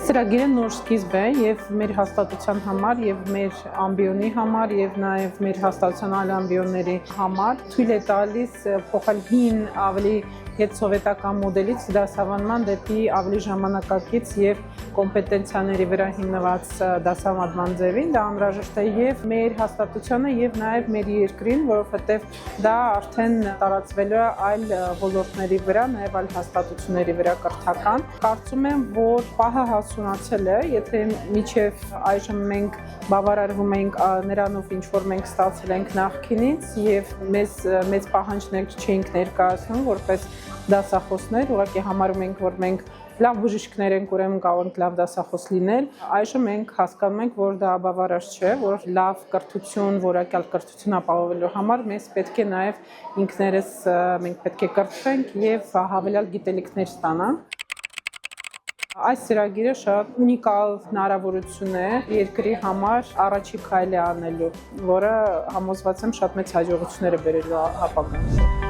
ծրագիրը նոր սկիզբ է եւ մեր հաստատության համար եւ մեր ամբիոնի համար եւ նաեւ մեր հաստատության այլ ամբիոնների համար թույլ է տալիս փոխել հին ավելի հետսովետական մոդելից դասավանդման դեպի ավելի ժամանակակից եւ կոմպետենցիաների վրա հիմնված դասավանդման ձևին դա անհրաժեշտ է եւ մեր հաստատությանը եւ նաեւ մեր երկրին, որովհետեւ դա արդեն տարածվելու է այլ ոլորտների վրա, նաեւ այլ հաստատությունների վրա կրթական։ Կարծում եմ, որ պահը հասունացել է, եթե միջև այժմ մենք բավարարվում ենք նրանով, ինչ որ մենք ստացել ենք նախկինից եւ մեծ պահանջներ չէինք ներկայացնում որպես դասախոսներ, ուղղակի համարում ենք, որ մենք լավ բժիշկներ ենք, ուրեմն կարող ենք լավ դասախոս լինել։ Այժմ մենք հասկանում ենք, որ դա բավարար չէ, որ լավ կրթություն, որակյալ կրթություն ապահովելու համար մեզ պետք է նաև ինքներս մենք պետք է կրթվենք եւ հավելյալ գիտելիքներ ստանանք։ Այս ծրագիրը շատ ունիկալ հնարավորություն է երկրի համար առաջի քայլը անելու, որը համոզված եմ շատ մեծ հաջողություններ է բերելու ապագան։